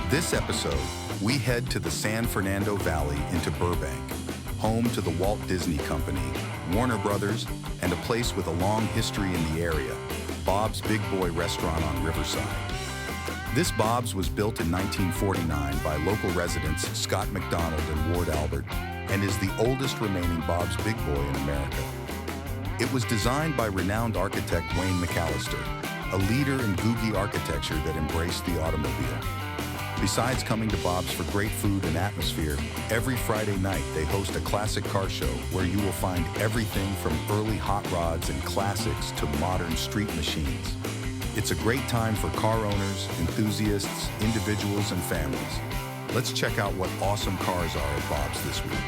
This episode, we head to the San Fernando Valley into Burbank, home to the Walt Disney Company, Warner Brothers, and a place with a long history in the area, Bob's Big Boy Restaurant on Riverside. This Bob's was built in 1949 by local residents Scott McDonald and Ward Albert, and is the oldest remaining Bob's Big Boy in America. It was designed by renowned architect Wayne McAllister, a leader in Googie architecture that embraced the automobile. Besides coming to Bob's for great food and atmosphere, every Friday night they host a classic car show where you will find everything from early hot rods and classics to modern street machines. It's a great time for car owners, enthusiasts, individuals, and families. Let's check out what awesome cars are at Bob's this week.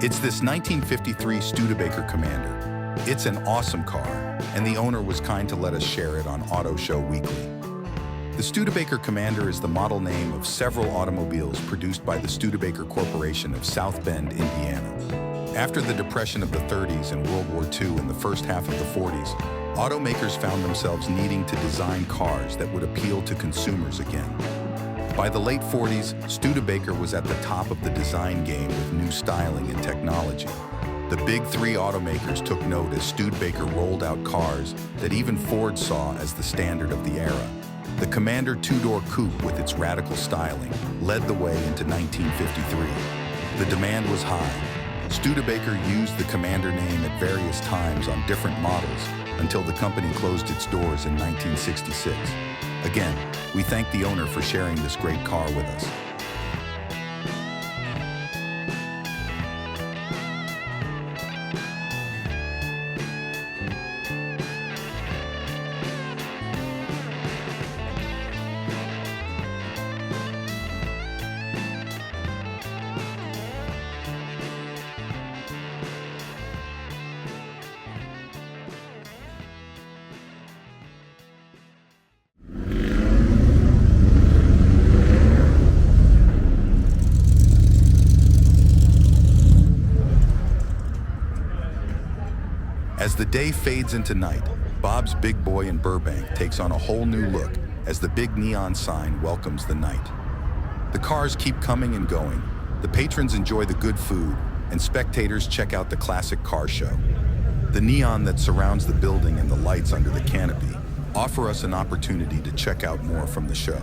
It's this 1953 Studebaker Commander. It's an awesome car, and the owner was kind to let us share it on Auto Show Weekly. The Studebaker Commander is the model name of several automobiles produced by the Studebaker Corporation of South Bend, Indiana. After the Depression of the 30s and World War II in the first half of the 40s, automakers found themselves needing to design cars that would appeal to consumers again. By the late 40s, Studebaker was at the top of the design game with new styling and technology. The big three automakers took note as Studebaker rolled out cars that even Ford saw as the standard of the era. The Commander two-door coupe with its radical styling led the way into 1953. The demand was high. Studebaker used the Commander name at various times on different models until the company closed its doors in 1966. Again, we thank the owner for sharing this great car with us. As the day fades into night, Bob's Big Boy in Burbank takes on a whole new look as the big neon sign welcomes the night. The cars keep coming and going, the patrons enjoy the good food, and spectators check out the classic car show. The neon that surrounds the building and the lights under the canopy offer us an opportunity to check out more from the show.